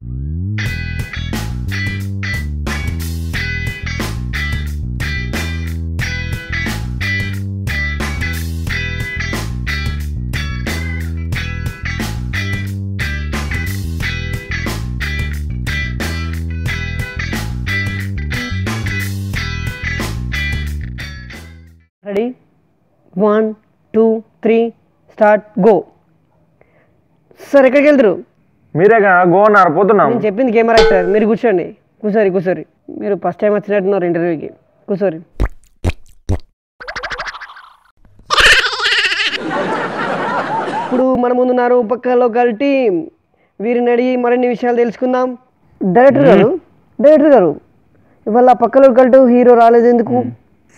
Ready 1 2 3 start go. Sir ఎక్కడికి వెళ్తారు? మీరేగా go అన్నారు, పోతున్నాం. నేను చెప్పింది కెమెరా సార్, మీరు కూర్చోండి. కూర్చోరి మీరు ఫస్ట్ టైం వచ్చినట్టున్నారు ఇంటర్వ్యూకి. కూర్చోరి. ఇప్పుడు మన ముందున్నారు పక్క లోకల్ టీం. వీరిని అడిగి మరిన్ని విషయాలు తెలుసుకుందాం. డైరెక్టర్ గారు ఇవాళ పక్క లోకల్ టు హీరో రాలేదు ఎందుకు?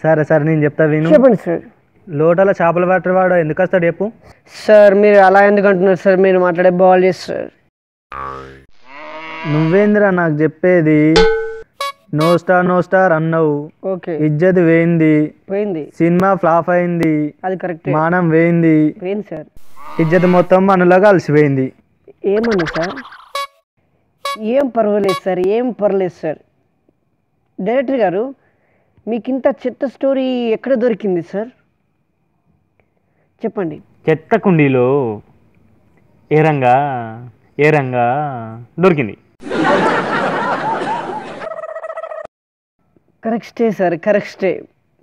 సరే నేను చెప్తా విను. చెప్పండి సార్. లోటల చేపలు పట్టేవాడు ఎందుకు వస్తాడు చెప్పు. సార్ మీరు అలా ఎందుకు అంటున్నారు సార్? మీరు మాట్లాడే బాల్ చేస్తారు. నువ్వేందిరా నాకు చెప్పేది? నో స్టార్ అన్నావు. ఓకే. ఇజ్జత్ పోయింది, సినిమా ఫ్లాప్ అయింది, అది కరెక్ట్. మానం పోయింది సార్. ఇజ్జత్ మొత్తం మనలో కలిసిపోయింది. ఏమన్నా సార్? ఏం పర్వాలేదు సార్. డైరెక్టర్ గారు మీకు ఇంత చెత్త స్టోరీ ఎక్కడ దొరికింది సార్? చెప్పండి. చెత్త కుండీలో ఏ రంగా దొరికింది. కరెక్టే సార్, కరెక్టే.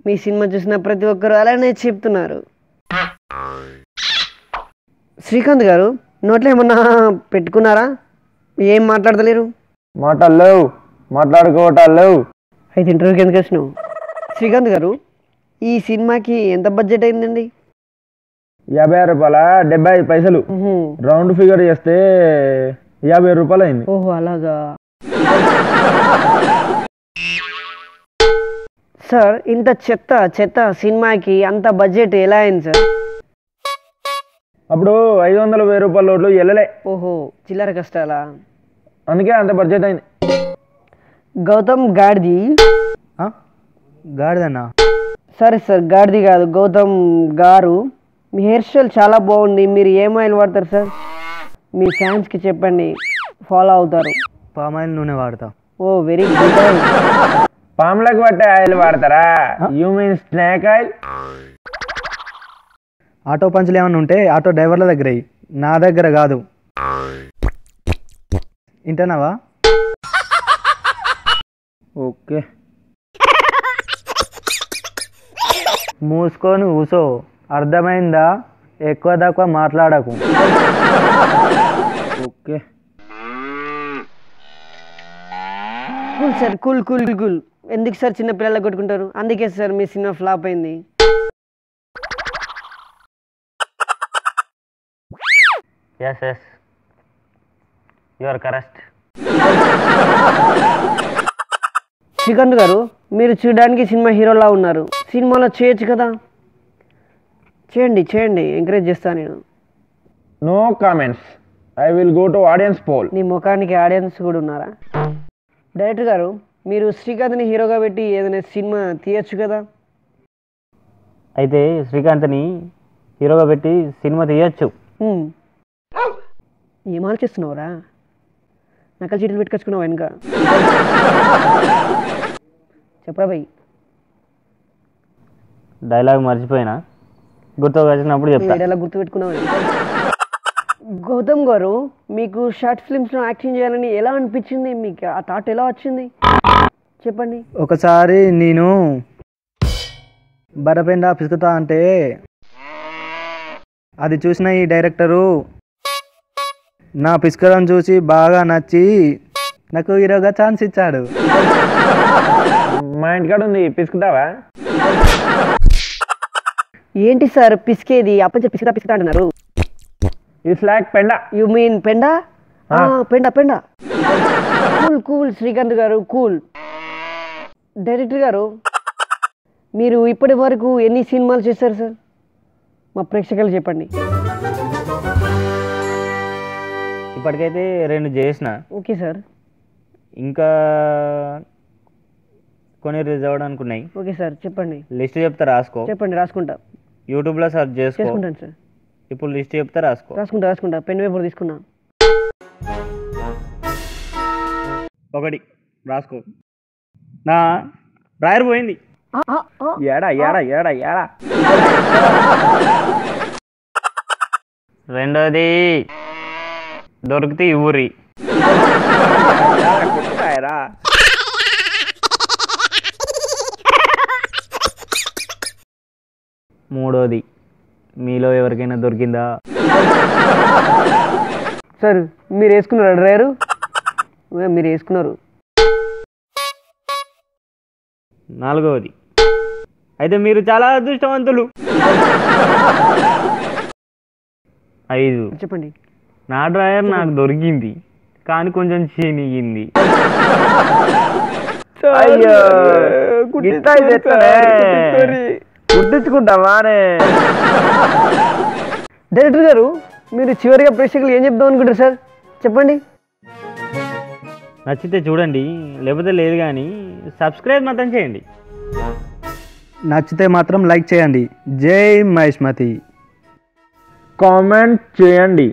మీ సినిమా చూసిన ప్రతి ఒక్కరు అలానే చెప్తున్నారు. శ్రీకాంత్ గారు నోట్లో ఏమన్నా పెట్టుకున్నారా? ఏం మాట్లాడతలేరు? మాట్లాడుకోవటాలేవు. అయితే ఇంటర్వ్యూకి ఎందుకు వచ్చినావు? శ్రీకాంత్ గారు ఈ సినిమాకి ఎంత బడ్జెట్ అయిందండి? 50 రూపాయల 75 పైసలు. రౌండ్ ఫిగర్ చేస్తే 50 రూపాయలు అయింది. ఓహో అలాగా. సార్ ఇంత చెత్త సినిమాకి అంత బడ్జెట్ ఎలా అయింది సార్? అప్పుడు 500-1000 రూపాయల లోడ్లు వెళ్ళలే. ఓహో చిల్లర కష్టాలా? అందుకే అంత బడ్జెట్ అయింది. గౌతమ్ గాడిదన్నా? సరే సార్, గాడిది కాదు, గౌతమ్ గారు మీ హెయిర్ స్టైల్ చాలా బాగుంది. మీరు ఏం ఆయిల్ వాడతారు సార్? మీ ఫ్యాన్స్కి చెప్పండి, ఫాలో అవుతారు. పామ్ ఆయిల్ నూనె వాడతా. ఓ వెరీ గుడ్. పాములకు పట్టే ఆయిల్ వాడతారా? You mean snake oil? Auto పంచులు ఏమైనా ఉంటే ఆటో డ్రైవర్ల దగ్గర నా దగ్గర కాదు. వింటున్నావా? ఓకే. మూసుకొని కూసో, అర్థమైందా? ఎక్కువ తక్కువ మాట్లాడకు. ఓకే. Cool sir, cool. ఎందుకు సార్ చిన్న పిల్లలకు కొట్టుకుంటారు? అందుకే సార్ మీ సినిమా ఫ్లాప్ అయింది. yes you are correct. Srikanth గారు మీరు చూడడానికి సినిమా హీరోలా ఉన్నారు. సినిమాలో చేయొచ్చు కదా? చేయండి, ఎంకరేజ్ చేస్తాను నేను. No comments. I will go to audience poll. నీ ముఖానికి ఆడియన్స్ కూడా ఉన్నారా? డైరెక్టర్ గారు మీరు శ్రీకాంత్ని హీరోగా పెట్టి ఏదైనా సినిమా తీయచ్చు కదా? అయితే శ్రీకాంత్ని హీరోగా పెట్టి సినిమా తీయచ్చు. ఏం ఆలోచిస్తున్నావురా? నకలు చీటీలు పెట్టుకొచ్చుకున్నావు వెనుక. చెప్పరా భయ్? డైలాగ్ మర్చిపోయినా, గుర్తు వచ్చినప్పుడు చెప్తా. డైలాగ్ గుర్తు పెట్టుకున్నావు. గౌతమ్ గారు మీకు షార్ట్ ఫిల్మ్స్లో యాక్టింగ్ చేయాలని ఎలా అనిపించింది? మీకు ఆ థాట్ ఎలా వచ్చింది చెప్పండి. ఒకసారి నేను బరపెండ పిసుకుతా అంటే అది చూసిన ఈ డైరెక్టరు నా పిసుకడం చూసి బాగా నచ్చి నాకు హీరోగా ఛాన్స్ ఇచ్చాడు. మా ఇంటికాడ ఉంది, పిసుకుతావా? ఏంటి సార్ పిసికేది? అప్పచె పిసుకుతా అంటున్నారు. ఇట్స్ లైక్ పెండ. యు మీన్ పెండ? పెండ. కూల్ శ్రీకాంత్ గారు, కూల్. డైరెక్టర్ గారు మీరు ఇప్పటి వరకు ఎన్ని సినిమాలు చేశారు సార్? మా ప్రేక్షకులు చెప్పండి. ఇప్పటికైతే 2 చేసిన. Okay sir. ఇంకా కొన్ని రిలీజ్ అవ్వడానికి ఉన్నాయి. ఓకే సార్ చెప్పండి. లిస్ట్ చెప్తా, రాసుకో. చెప్పండి, రాసుకుంటా. యూట్యూబ్లో సెర్చ్ చేసుకుంటాను సార్. ఇప్పుడు లిస్ట్ చెప్తా, రాసుకో. రాసుకుంటా. పెన్ పేపర్ తీసుకున్నా. ఒకటి రాసుకో. నా డ్రాయర్ పోయింది. ఏడా ఏడా ఏడా ఏడా. రెండోది దొరికితే ఊరి. కొట్టుకాయరా. మూడోది మీలో ఎవరికైనా దొరికిందా? సార్ మీరు వేసుకున్నారా డ్రైవరు? మీరు వేసుకున్నారు. నాలుగవది అయితే మీరు చాలా అదృష్టవంతులు. 5 చెప్పండి. నా డ్రాయర్ నాకు దొరికింది కానీ కొంచెం చీనిగింది. అయ్యో గుర్తించుకుంటావానే. డైరెక్టర్ గారు మీరు చివరిగా ప్రేక్షకులు ఏం చెప్దాం అనుకుంటారు సార్? చెప్పండి. నచ్చితే చూడండి, లేకపోతే లేదు. కానీ సబ్స్క్రైబ్ మాత్రం చేయండి. నచ్చితే మాత్రం లైక్ చేయండి. జై మహేష్మతి. కామెంట్ చేయండి.